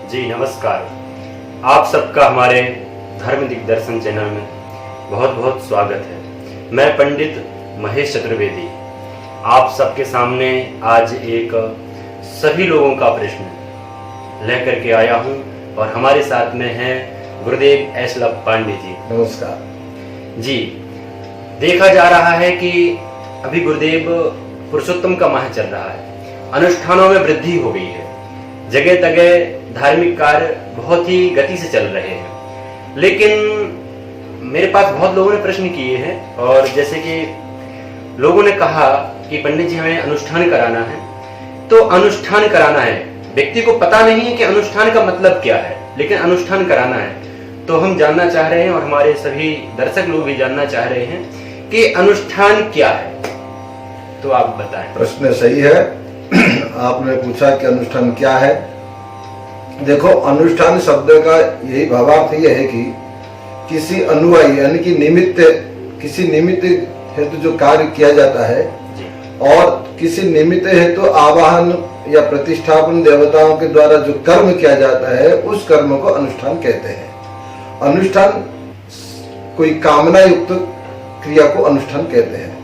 जी नमस्कार। आप सबका हमारे धर्म दिग्दर्शन चैनल में बहुत बहुत स्वागत है। मैं पंडित महेश चतुर्वेदी आप सबके सामने आज एक सभी लोगों का प्रश्न लेकर के आया हूं और हमारे साथ में हैं गुरुदेव एसलभ पांडे जी। नमस्कार जी। देखा जा रहा है कि अभी गुरुदेव पुरुषोत्तम का माह चल रहा है, अनुष्ठानों में वृद्धि हो गई है, जगह तगह धार्मिक कार्य बहुत ही गति से चल रहे हैं। लेकिन मेरे पास बहुत लोगों ने प्रश्न किए हैं और जैसे कि लोगों ने कहा कि पंडित जी हमें अनुष्ठान कराना है, तो अनुष्ठान कराना है, व्यक्ति को पता नहीं है कि अनुष्ठान का मतलब क्या है, लेकिन अनुष्ठान कराना है। तो हम जानना चाह रहे हैं और हमारे सभी दर्शक लोग भी जानना चाह रहे हैं कि अनुष्ठान क्या है, तो आप बताएं। प्रश्न सही है। आपने पूछा कि अनुष्ठान क्या है। देखो, अनुष्ठान शब्द का यही भावार्थ यह है कि किसी अनुयायी यानी कि किसी निमित्त हेतु जो कार्य किया जाता है और किसी निमित्त हेतु आवाहन या प्रतिष्ठापन देवताओं के द्वारा जो कर्म किया जाता है उस कर्म को अनुष्ठान कहते हैं। अनुष्ठान कोई कामना युक्त क्रिया को अनुष्ठान कहते हैं।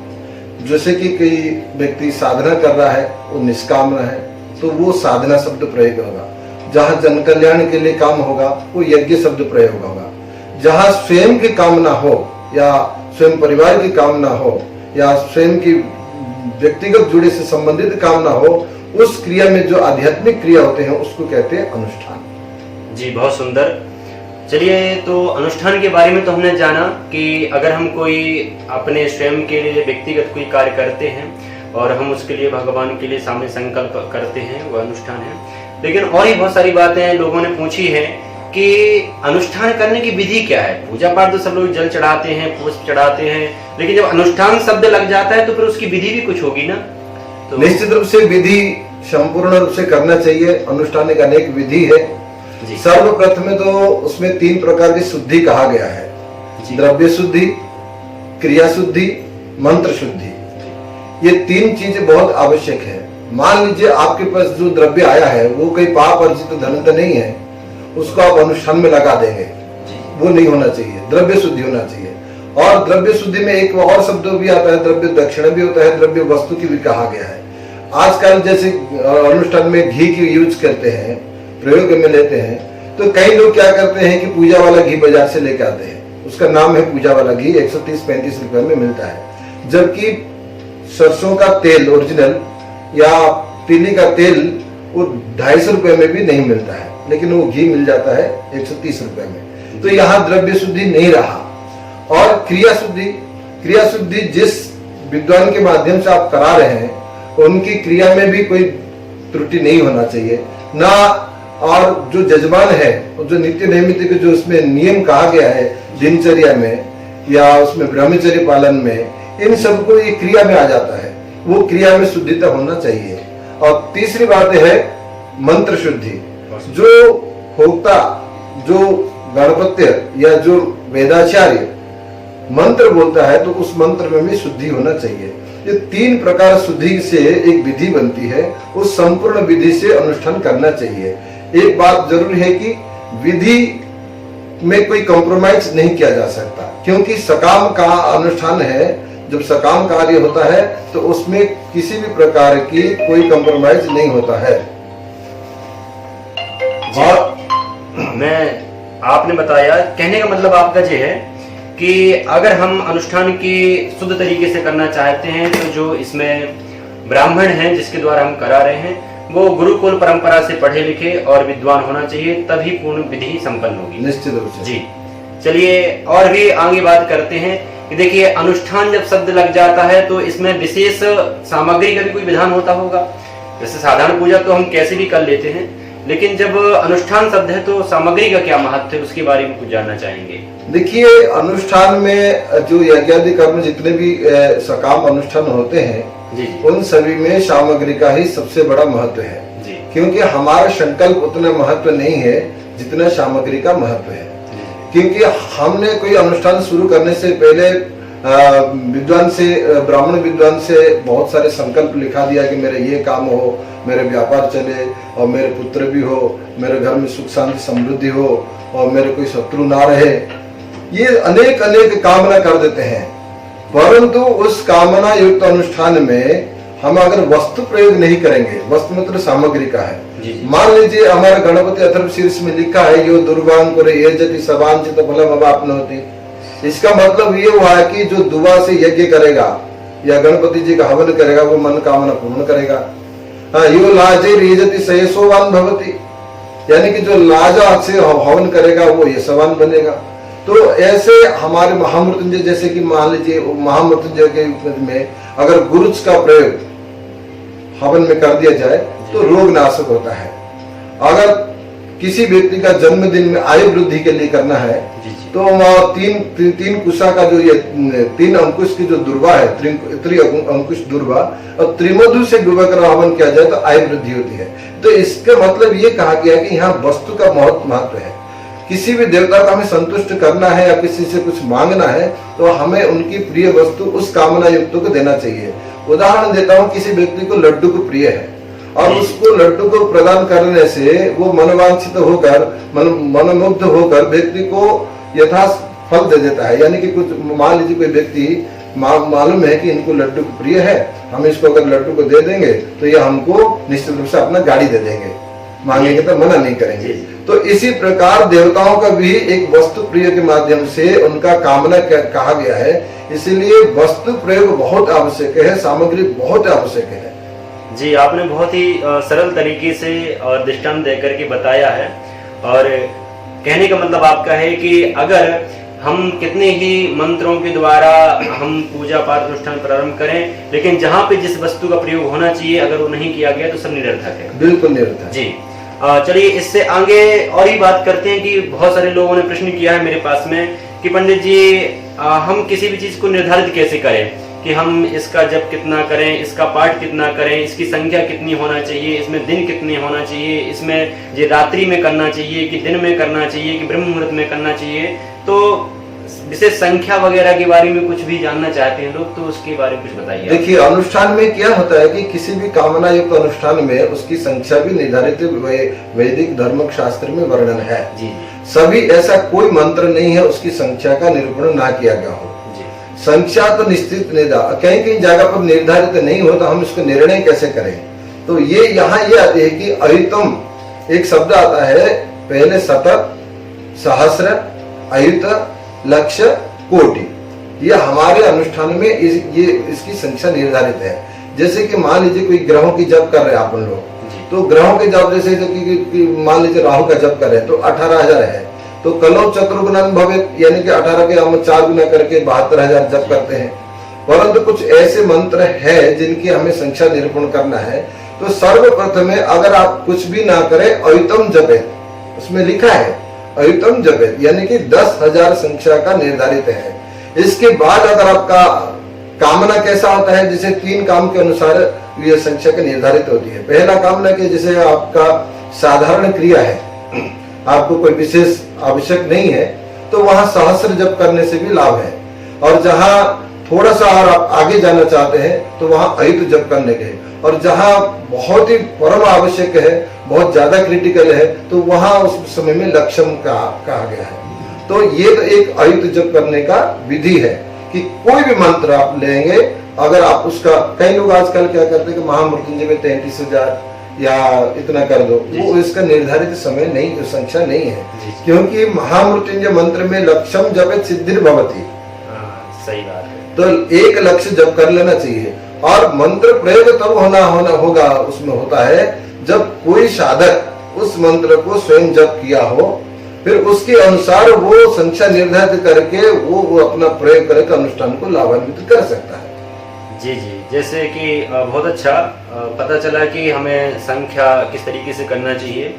जैसे कि कोई व्यक्ति साधना कर रहा है, वो निष्कामना है, तो वो साधना शब्द प्रयोग होगा। जहाँ जन कल्याण के लिए काम होगा वो यज्ञ शब्द प्रयोग होगा। जहाँ स्वयं की कामना हो या स्वयं परिवार की कामना हो या स्वयं की व्यक्तिगत जुड़े से संबंधित कामना हो, उस क्रिया में जो आध्यात्मिक क्रिया होते हैं उसको कहते हैं अनुष्ठान। जी बहुत सुंदर। चलिए, तो अनुष्ठान के बारे में तो हमने जाना कि अगर हम कोई अपने स्वयं के लिए व्यक्तिगत कोई कार्य करते हैं और हम उसके लिए भगवान के लिए सामने संकल्प करते हैं, वो अनुष्ठान है। लेकिन और ही बहुत सारी बातें लोगों ने पूछी है कि अनुष्ठान करने की विधि क्या है। पूजा पाठ तो सब लोग जल चढ़ाते हैं, पुष्प चढ़ाते हैं, लेकिन जब अनुष्ठान शब्द लग जाता है तो फिर उसकी विधि भी कुछ होगी ना। तो निश्चित रूप से विधि संपूर्ण रूप से करना चाहिए। अनुष्ठान का अनेक विधि है। सर्वप्रथम तो उसमें 3 प्रकार की शुद्धि कहा गया है। द्रव्य शुद्धि, क्रिया शुद्धि, मंत्र शुद्धि। ये 3 चीजें बहुत आवश्यक है। मान लीजिए आपके पास जो द्रव्य आया है वो कोई पाप अर्जित धन तो नहीं है, उसको आप अनुष्ठान में लगा देंगे, वो नहीं होना चाहिए। द्रव्य शुद्धि होना चाहिए। और द्रव्य शुद्धि में एक और शब्द भी आता है, द्रव्य दक्षिणा भी होता है, द्रव्य वस्तु की भी कहा गया है। आजकल जैसे अनुष्ठान में घी की यूज करते हैं, प्रयोग में लेते हैं, तो कई लोग क्या करते हैं कि पूजा वाला घी बाजार से लेके आते हैं। उसका नाम है पूजा वाला घी, 130-135 रुपए में मिलता है। जबकि सरसों का तेल ओरिजिनल या तिली का तेल वो 250 रुपए में भी नहीं मिलता है, लेकिन वो घी मिल जाता है 130 रुपए में। तो यहाँ द्रव्य शुद्धि नहीं रहा। और क्रिया शुद्धि जिस विद्वान के माध्यम से आप करा रहे हैं उनकी क्रिया में भी कोई त्रुटि नहीं होना चाहिए ना। और जो जजमान है, जो नित्य नैमित्त के जो उसमें नियम कहा गया है दिनचर्या में या उसमें ब्रह्मचर्य पालन में, इन सबको ये क्रिया में आ जाता है। वो क्रिया में शुद्धिता होना चाहिए। और तीसरी बात है मंत्र शुद्धि। जो होता, जो गणपत्य या जो वेदाचार्य मंत्र बोलता है तो उस मंत्र में भी शुद्धि होना चाहिए। ये 3 प्रकार शुद्धि से एक विधि बनती है। उस संपूर्ण विधि से अनुष्ठान करना चाहिए। एक बात जरूर है कि विधि में कोई कॉम्प्रोमाइज नहीं किया जा सकता, क्योंकि सकाम का अनुष्ठान है। जब सकाम कार्य होता है तो उसमें किसी भी प्रकार की कोई कॉम्प्रोमाइज नहीं होता है। और आपने बताया, कहने का मतलब आपका ये है कि अगर हम अनुष्ठान की शुद्ध तरीके से करना चाहते हैं तो जो इसमें ब्राह्मण हैं जिसके द्वारा हम करा रहे हैं वो गुरुकुल परंपरा से पढ़े लिखे और विद्वान होना चाहिए, तभी पूर्ण विधि संपन्न होगी। निश्चित रूप से। जी चलिए, और भी आगे बात करते हैं कि देखिए, अनुष्ठान जब शब्द लग जाता है तो इसमें विशेष सामग्री का भी कोई विधान होता होगा। जैसे साधारण पूजा तो हम कैसे भी कर लेते हैं, लेकिन जब अनुष्ठान शब्द है तो सामग्री का क्या महत्व है, उसके बारे में कुछ जानना चाहेंगे। देखिए, अनुष्ठान में जो यज्ञादि कर्म जितने भी सकाम अनुष्ठान होते हैं जी, उन सभी में सामग्री का ही सबसे बड़ा महत्व है जी। क्योंकि हमारा संकल्प उतना महत्व नहीं है जितना सामग्री का महत्व है। क्योंकि हमने कोई अनुष्ठान शुरू करने से पहले विद्वान से, ब्राह्मण विद्वान से बहुत सारे संकल्प लिखा दिया कि मेरे ये काम हो, मेरे व्यापार चले, और मेरे पुत्र भी हो, मेरे घर में सुख शांति समृद्धि हो, और मेरे कोई शत्रु ना रहे। ये अनेक अनेक कामना कर देते हैं, परंतु उस कामना युक्त अनुष्ठान में हम अगर वस्तु प्रयोग नहीं करेंगे, वस्तु मतलब सामग्री का है। मान लीजिए हमारे गणपति अथर्वशीर्ष में लिखा है यो दुर्वांग करे ये जति सवांचित फलम अवाप्नोति। इसका मतलब ये हुआ है कि जो दुआ से यज्ञ करेगा या गणपति जी का हवन करेगा वो मन कामना पूर्ण करेगा। हाँ, यो लाजे रेजति सयसोवान भवति, यानी कि जो लाजा से हवन करेगा वो यशवान बनेगा। तो ऐसे हमारे महामृत्युंजय, जैसे कि मान लीजिए महामृत्युंजय के में अगर गुरुज का प्रयोग हवन में कर दिया जाए तो रोग नाशक होता है। अगर किसी व्यक्ति का जन्मदिन में आयु वृद्धि के लिए करना है तो तीन कुशा का जो ये 3 अंकुश की जो दुर्वा है, अंकुश दुर्वा, और त्रिमधु से डुबाकर हवन किया जाए तो आयु वृद्धि होती है। तो इसका मतलब ये कहा गया कि यहाँ वस्तु का बहुत महत्व है। किसी भी देवता को हमें संतुष्ट करना है या किसी से कुछ मांगना है तो हमें उनकी प्रिय वस्तु उस कामना युक्त को देना चाहिए। उदाहरण देता हूँ, किसी व्यक्ति को लड्डू को प्रिय है और उसको लड्डू को प्रदान करने से वो मनोवांछित होकर, मनोमुग्ध होकर व्यक्ति को यथा फल दे देता है। यानी कि कुछ मान लीजिए कोई व्यक्ति मालूम है कि इनको लड्डू प्रिय है, हम इसको अगर लड्डू को दे देंगे तो ये हमको निश्चित रूप से अपना गाड़ी दे देंगे, मांगेंगे तो मना नहीं करेंगे। तो इसी प्रकार देवताओं का भी एक वस्तु प्रिय के माध्यम से उनका कामना कहा गया है। इसीलिए वस्तु प्रयोग बहुत आवश्यक है, सामग्री बहुत आवश्यक है। जी, आपने बहुत ही सरल तरीके से और दृष्टांत देकर के बताया है। और कहने का मतलब आपका है कि अगर हम कितने ही मंत्रों के द्वारा हम पूजा पाठ अनुष्ठान प्रारंभ करें, लेकिन जहाँ पे जिस वस्तु का प्रयोग होना चाहिए अगर वो नहीं किया गया तो सब निरर्थक है। बिल्कुल निरर्थक। जी, चलिए इससे आगे और ही बात करते हैं कि बहुत सारे लोगों ने प्रश्न किया है मेरे पास में कि पंडित जी हम किसी भी चीज को निर्धारित कैसे करें कि हम इसका जप कितना करें, इसका पाठ कितना करें, इसकी संख्या कितनी होना चाहिए, इसमें दिन कितने होना चाहिए, इसमें ये रात्रि में करना चाहिए कि दिन में करना चाहिए कि ब्रह्म मुहूर्त में करना चाहिए। तो विशेष संख्या वगैरह के बारे में कुछ भी जानना चाहते हैं लोग, तो उसके बारे में कुछ बताइए। देखिए, अनुष्ठान में क्या होता है कि किसी भी कामना युक्त अनुष्ठान में उसकी संख्या भी निर्धारित वैदिक धर्म शास्त्र में वर्णन है। जी, सभी ऐसा कोई मंत्र नहीं है उसकी संख्या का निरूपण ना किया गया हो। संख्या तो निश्चित कहीं कहीं जगह पर निर्धारित नहीं हो तो हम इसको निर्णय कैसे करें। तो ये यहाँ ये आती है कि अयुतम एक शब्द आता है, पहले शतक, सहस्र, अयुत, लक्ष, कोटि, ये हमारे अनुष्ठान में इसकी संख्या निर्धारित है। जैसे कि मान लीजिए कोई ग्रहों की जप कर रहे हैं अपन लोग, तो ग्रहों के जप जैसे कि मान लीजिए राहु का जप कर रहे हैं तो 18,000 है, तो कलो चतुर्गुणन भवेत, यानी कि 18 के हम 4 गुना करके 72,000 जप करते हैं। परंतु कुछ ऐसे मंत्र है जिनकी हमें संख्या निरूपण करना है। तो सर्वप्रथम अगर आप कुछ भी ना करें, अयुतम जपेत, उसमें लिखा है अयुतम जपेत, यानी कि 10,000 संख्या का निर्धारित है। इसके बाद अगर आपका कामना कैसा होता है, जैसे 3 काम के अनुसार यह संख्या का निर्धारित होती है। पहला कामना के जैसे आपका साधारण क्रिया है, आपको कोई विशेष आवश्यक नहीं है, तो वहां सहस्र जप करने से भी लाभ है। और जहां थोड़ा सा और आप आगे जाना चाहते हैं तो वहां अयुत जप करने के, और जहां बहुत ही परम आवश्यक है, बहुत ज्यादा क्रिटिकल है, तो वहां उस समय में लक्षम कहा गया है। तो ये तो एक अयुत जप करने का विधि है कि कोई भी मंत्र आप लेंगे, अगर आप उसका, कई लोग आजकल क्या करते हैं कि महामृत्युंजय में 33,000 या इतना कर दो, वो इसका निर्धारित समय नहीं, जो संख्या नहीं है, क्योंकि महामृत्युंजय मंत्र में लक्ष्यम जपेत सिद्धिर भवति। सही बात है। तो एक लक्ष्य जप कर लेना चाहिए। और मंत्र प्रयोग तब होगा उसमें होता है जब कोई साधक उस मंत्र को स्वयं जप किया हो, फिर उसके अनुसार वो संख्या निर्धारित करके वो अपना प्रयोग करके अनुष्ठान को लाभान्वित कर सकता है। जी जी, जैसे कि बहुत अच्छा पता चला कि हमें संख्या किस तरीके से करना चाहिए,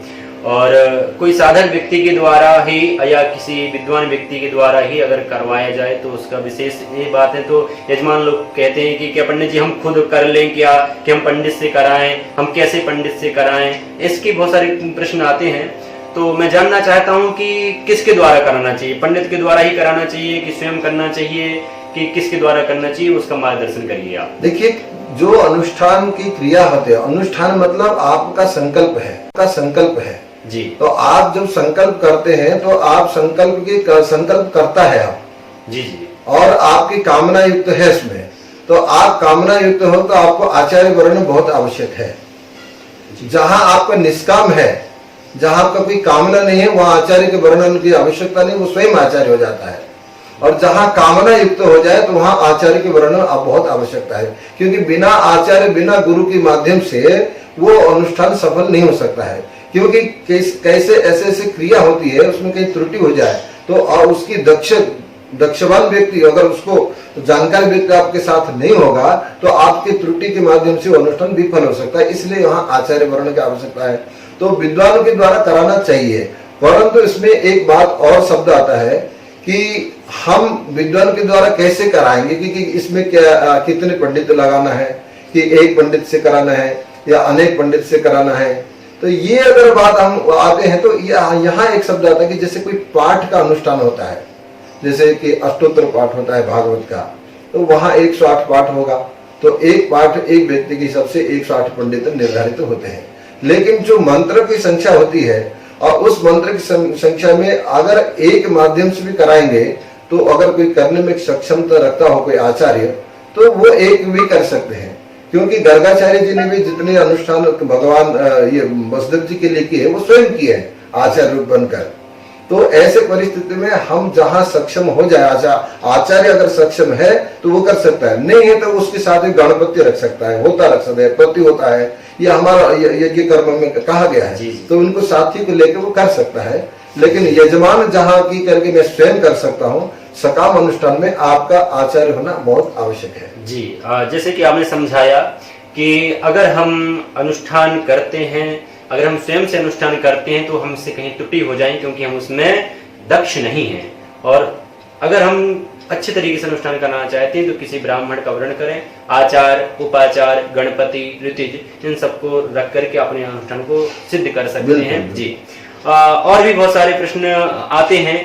और कोई साधक व्यक्ति के द्वारा ही या किसी विद्वान व्यक्ति के द्वारा ही अगर करवाया जाए तो उसका विशेष ये बात है। तो यजमान लोग कहते हैं कि क्या पंडित जी हम खुद कर लें क्या, कि हम पंडित से कराएं, हम कैसे पंडित से कराएं, इसके बहुत सारे प्रश्न आते हैं। तो मैं जानना चाहता हूं कि किसके द्वारा कराना चाहिए, पंडित के द्वारा ही कराना चाहिए कि स्वयं करना चाहिए, कि किसके द्वारा करना चाहिए, उसका मार्गदर्शन करिए आप। देखिए, जो अनुष्ठान की क्रिया होते हैं, अनुष्ठान मतलब आपका संकल्प है जी। तो आप जब संकल्प करते हैं तो आप संकल्प करता है आप जी जी। और आपकी कामना युक्त है इसमें, तो आप कामना युक्त हो तो आपको आचार्य वर्ण बहुत आवश्यक है। जहां आपका निष्काम है, जहां आपका कोई कामना नहीं है, वहां आचार्य के वर्णन की आवश्यकता नहीं, वो स्वयं आचार्य हो जाता है। और जहां कामना युक्त हो जाए तो वहां आचार्य के वर्णन बहुत आवश्यकता है, क्योंकि बिना आचार्य, बिना गुरु के माध्यम से वो अनुष्ठान सफल नहीं हो सकता है। क्योंकि कैसे ऐसे क्रिया होती है, उसमें कहीं त्रुटि हो जाए तो उसकी दक्षवान व्यक्ति, अगर उसको जानकारी व्यक्ति आपके साथ नहीं होगा तो आपकी त्रुटि के माध्यम से अनुष्ठान विफल हो सकता है। इसलिए वहां आचार्य वर्ण की आवश्यकता है, तो विद्वानों के द्वारा कराना चाहिए। परंतु इसमें एक बात और शब्द आता है कि हम विद्वान के द्वारा कैसे कराएंगे, क्योंकि इसमें क्या कितने पंडित लगाना है, कि एक पंडित से कराना है या अनेक पंडित से कराना है। तो ये अगर बात हम आते हैं तो यहाँ एक शब्द आता है कि जैसे कोई पाठ का अनुष्ठान होता है, जैसे कि अष्टोत्तर पाठ होता है भागवत का, तो वहां 108 पाठ होगा, तो एक पाठ एक व्यक्ति के हिसाब से 108 पंडित निर्धारित होते हैं। लेकिन जो मंत्र की संख्या होती है, और उस मंत्र की संख्या में अगर एक माध्यम से भी कराएंगे तो अगर कोई करने में सक्षमता रखता हो कोई आचार्य, तो वो एक भी कर सकते हैं। क्योंकि गर्गाचार्य जी ने भी जितने अनुष्ठान भगवान ये वसुदेव जी के लिए किए, वो स्वयं किए हैं आचार्य रूप बनकर। तो ऐसे परिस्थिति में हम जहां सक्षम हो जाए, आचार्य अगर सक्षम है तो वो कर सकता है, नहीं है तो उसके साथ एक गणपति रख सकता है, रख सकता है, पति होता है, ये हमारा यज्ञ कर्म में कहा गया है। तो उनको साथी को लेकर वो कर सकता है। लेकिन यजमान जहां की करके मैं स्वयं कर सकता हूँ, सकाम अनुष्ठान में आपका आचार्य होना बहुत आवश्यक है। जी, जैसे कि आपने समझाया कि अगर हम अनुष्ठान करते हैं, अगर हम स्वयं से अनुष्ठान करते हैं तो हमसे कहीं त्रुटि हो जाए, क्योंकि हम उसमें दक्ष नहीं हैं। और अगर हम अच्छे तरीके से अनुष्ठान करना चाहते हैं तो किसी ब्राह्मण का वर्ण करें, आचार, उपाचार, गणपति, ऋतिज, इन सबको रख करके अपने अनुष्ठान को सिद्ध कर सकते हैं। जी। और भी बहुत सारे प्रश्न आते हैं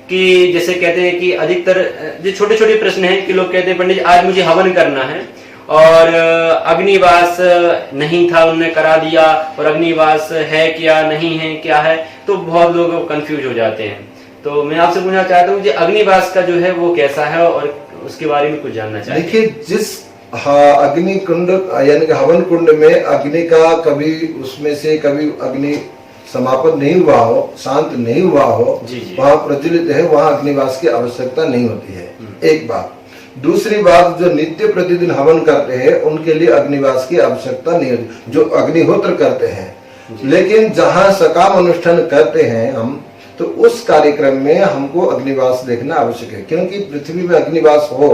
कि जैसे कहते हैं कि अधिकतर जो छोटे छोटे प्रश्न हैं कि लोग कहते हैं पंडित आज मुझे हवन करना है और अग्निवास नहीं था, उन्होंने करा दिया, और अग्निवास है क्या, नहीं है क्या है, तो बहुत लोग कंफ्यूज हो जाते हैं। तो मैं आपसे पूछना चाहता हूँ कि अग्निवास का जो है वो कैसा है और उसके बारे में कुछ जानना चाहिए। देखिए, जिस अग्नि कुंड यानी कि हवन कुंड में अग्नि का कभी उसमें से कभी अग्नि समापन नहीं हुआ हो, शांत नहीं हुआ हो, वहां प्रज्वलित है, वहां अग्निवास की आवश्यकता नहीं होती है। एक बात। दूसरी बात, जो नित्य प्रतिदिन हवन करते हैं उनके लिए अग्निवास की आवश्यकता नहीं होती, जो अग्निहोत्र करते हैं। लेकिन जहां सकाम अनुष्ठान करते हैं हम, तो उस कार्यक्रम में हमको अग्निवास देखना आवश्यक है, क्योंकि पृथ्वी में अग्निवास हो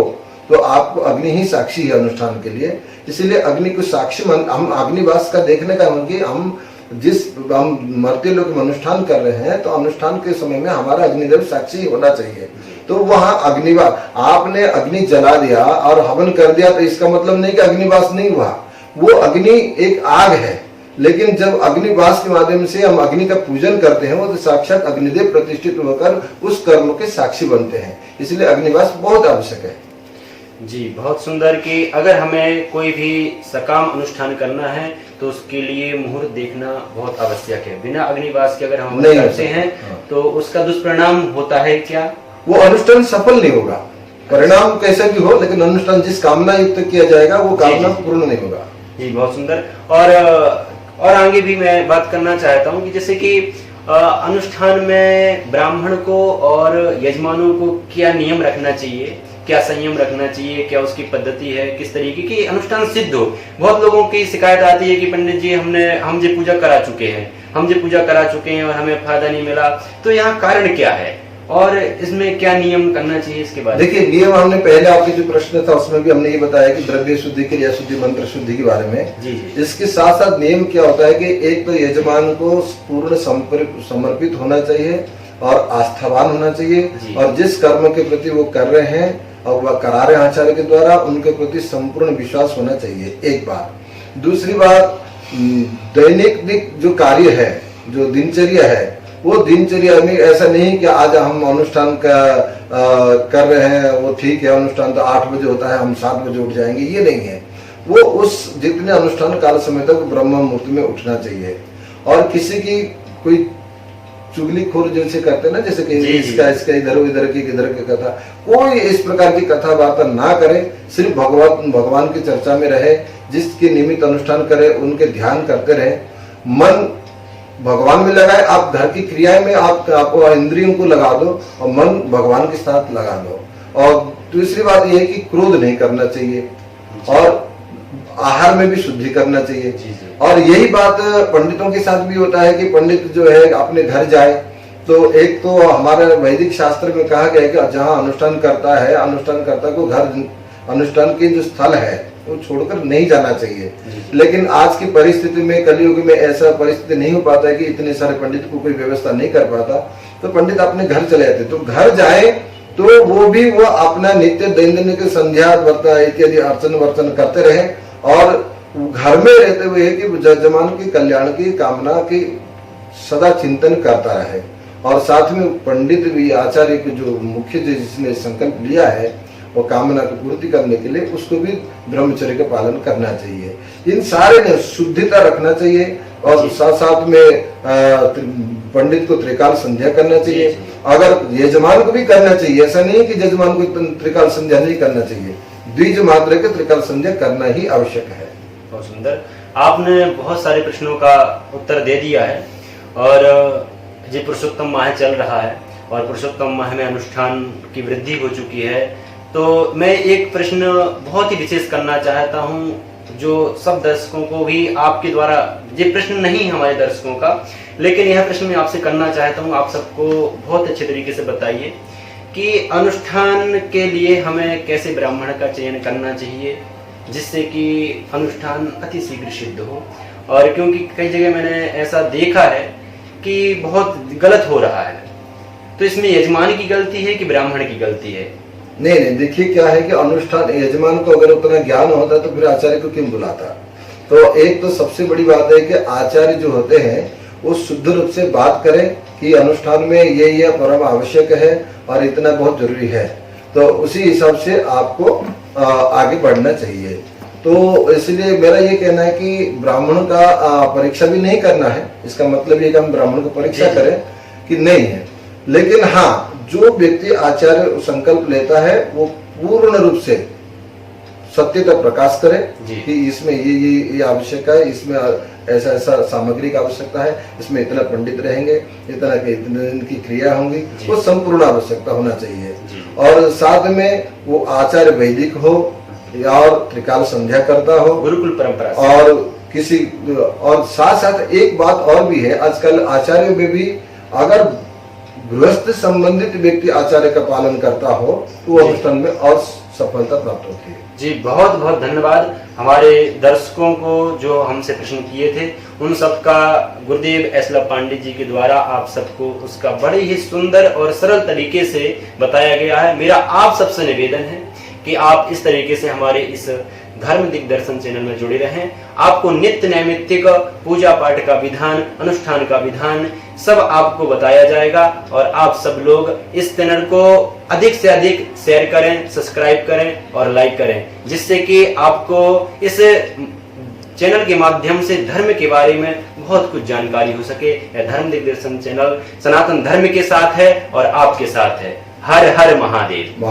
तो आपको अग्नि ही साक्षी है अनुष्ठान के लिए। इसलिए अग्नि को साक्षी हम अग्निवास का देखने का हम मरते लोग अनुष्ठान कर रहे हैं, तो अनुष्ठान के समय में हमारा अग्निदेव साक्षी होना चाहिए। तो वहां अग्निवास, आपने अग्नि जला दिया और हवन कर दिया तो इसका मतलब नहीं कि अग्निवास नहीं हुआ। वो अग्नि एक आग है, लेकिन जब अग्निवास के माध्यम से हम अग्नि का पूजन करते हैं, वो तो साक्षात अग्निदेव प्रतिष्ठित होकर उस कर्म के साक्षी बनते हैं। इसलिए अग्निवास बहुत आवश्यक है। जी, बहुत सुंदर कि अगर हमें कोई भी सकाम अनुष्ठान करना है तो उसके लिए मुहूर्त देखना बहुत आवश्यक है। बिना अग्निवास के अगर हम करते हैं तो उसका दुष्परिणाम होता है क्या? वो अनुष्ठान सफल नहीं होगा। परिणाम कैसे भी हो, लेकिन अनुष्ठान जिस कामना युक्त किया जाएगा वो कामना पूर्ण नहीं होगा। जी, बहुत सुंदर। और आगे भी मैं बात करना चाहता हूँ कि जैसे कि अनुष्ठान में ब्राह्मण को और यजमानों को क्या नियम रखना चाहिए, क्या संयम रखना चाहिए, क्या उसकी पद्धति है, किस तरीके की अनुष्ठान सिद्ध हो। बहुत लोगों की शिकायत आती है कि पंडित जी हम जो पूजा करा चुके हैं और हमें फायदा नहीं मिला, तो यहाँ कारण क्या है और इसमें क्या नियम करना चाहिए, इसके बारे में। देखिए, नियम हमने पहले आपके जो प्रश्न था उसमें भी हमने ये बताया कि द्रव्य शुद्धि, क्रिया शुद्धि, मंत्र शुद्धि के बारे में। जी। इसके साथ साथ नियम क्या होता है कि एक तो यजमान को पूर्ण समर्पित होना चाहिए और आस्थावान होना चाहिए, और जिस कर्म के प्रति वो कर रहे हैं और वह करा रहे हैं आचार्य के द्वारा, उनके प्रति संपूर्ण विश्वास होना चाहिए। एक बात। दूसरी बात, दैनिक जो कार्य है, जो दिनचर्या है, वो दिनचर्या में ऐसा नहीं कि आज हम अनुष्ठान कर रहे हैं, वो ठीक है, अनुष्ठान तो 8 बजे होता है, हम 7 बजे उठ जाएंगे, ये नहीं है। वो उस जितने अनुष्ठान काल समय तक ब्रह्म मुहूर्त में उठना चाहिए। और किसी की कोई चुगलीखोर जैसे करते हैं ना, जैसे कि इसका इधर की कथा, कोई इस प्रकार की कथा वार्ता ना करे, सिर्फ भगवान की चर्चा में रहे, जिसके निमित्त अनुष्ठान करे उनके ध्यान करते रहे, मन भगवान में लगाए। आप घर की क्रियाएं में आप इंद्रियों को लगा दो और मन भगवान के साथ लगा दो। और दूसरी बात यह है कि क्रोध नहीं करना चाहिए और आहार में भी शुद्धि करना चाहिए। और यही बात पंडितों के साथ भी होता है कि पंडित जो है अपने घर जाए तो एक तो हमारे वैदिक शास्त्र में कहा गया है कि जहाँ अनुष्ठान करता को घर अनुष्ठान के जो स्थल है वो छोड़कर नहीं जाना चाहिए। लेकिन आज की परिस्थिति में, कलयुग में ऐसा परिस्थिति नहीं हो पाता है कि इतने सारे पंडित को कोई व्यवस्था नहीं कर पाता, तो पंडित अपने घर चले जाते। तो घर जाए तो वो अपना नित्य दैनंदिन के संध्या वर्ता इत्यादि अर्चन वर्चन करते रहे और घर में रहते हुए कि जजमान की कल्याण की कामना की सदा चिंतन करता रहे। और साथ में पंडित भी, आचार्य के जो मुख्य जिसने संकल्प लिया है वो कामना की पूर्ति करने के लिए, उसको भी ब्रह्मचर्य का पालन करना चाहिए। इन सारे ने शुद्धिता रखना चाहिए और साथ साथ में पंडित को त्रिकाल संध्या करना चाहिए। अगर यजमान को भी करना चाहिए, ऐसा नहीं कि यजमान को त्रिकाल संध्या नहीं करना चाहिए, द्विज मात्र के त्रिकाल संध्या करना ही आवश्यक है। बहुत सुंदर, आपने बहुत सारे प्रश्नों का उत्तर दे दिया है। और जी पुरुषोत्तम माह चल रहा है और पुरुषोत्तम माह में अनुष्ठान की वृद्धि हो चुकी है, तो मैं एक प्रश्न बहुत ही विशेष करना चाहता हूँ जो सब दर्शकों को भी आपके द्वारा, ये प्रश्न नहीं हमारे दर्शकों का, लेकिन यह प्रश्न मैं आपसे करना चाहता हूँ। आप सबको बहुत अच्छे तरीके से बताइए कि अनुष्ठान के लिए हमें कैसे ब्राह्मण का चयन करना चाहिए जिससे कि अनुष्ठान अति शीघ्र सिद्ध हो। और क्योंकि कई जगह मैंने ऐसा देखा है कि बहुत गलत हो रहा है, तो इसमें यजमान की गलती है कि ब्राह्मण की गलती है? नहीं, देखिए क्या है कि अनुष्ठान यजमान को अगर उतना ज्ञान होता तो फिर आचार्य को क्यों बुलाता। तो एक तो सबसे बड़ी बात है कि आचार्य जो होते हैं वो शुद्ध रूप से बात करें कि अनुष्ठान में ये परम आवश्यक है और इतना बहुत जरूरी है, तो उसी हिसाब से आपको आगे बढ़ना चाहिए। तो इसलिए मेरा ये कहना है कि ब्राह्मण का परीक्षा भी नहीं करना है। इसका मतलब ये कि हम ब्राह्मण को परीक्षा करें कि नहीं है, लेकिन हाँ, जो व्यक्ति आचार्य संकल्प लेता है वो पूर्ण रूप से सत्यता प्रकाश करे कि इसमें ये आवश्यक है, इसमें ऐसा सामग्री की आवश्यकता है, इसमें इतना पंडित रहेंगे, इतना दिन की क्रिया होंगी, वो संपूर्ण आवश्यकता होना चाहिए। और साथ में वो आचार्य वैदिक हो और त्रिकाल संध्या करता हो, गुरुकुल परंपरा, और साथ साथ एक बात और भी है, आजकल आचार्य में भी अगर गृहस्थ संबंधित व्यक्ति आचार्य का पालन करता हो तो अनुष्ठान में और सफलता प्राप्त होती है। जी बहुत बहुत धन्यवाद। हमारे दर्शकों को जो हमसे प्रश्न किए थे उन सबका गुरुदेव एसला पांडे जी के द्वारा आप सबको उसका बड़े ही सुंदर और सरल तरीके से बताया गया है। मेरा आप सबसे निवेदन है कि आप इस तरीके से हमारे इस धर्म दिग्दर्शन चैनल में जुड़े रहें। आपको नित्य नैमित्तिक पूजा पाठ का विधान, अनुष्ठान का विधान सब आपको बताया जाएगा और आप सब लोग इस चैनल को अधिक से अधिक शेयर करें, सब्सक्राइब करें और लाइक करें, जिससे कि आपको इस चैनल के माध्यम से धर्म के बारे में बहुत कुछ जानकारी हो सके। यह धर्म दिग्दर्शन चैनल सनातन धर्म के साथ है और आपके साथ है। हर हर महादेव।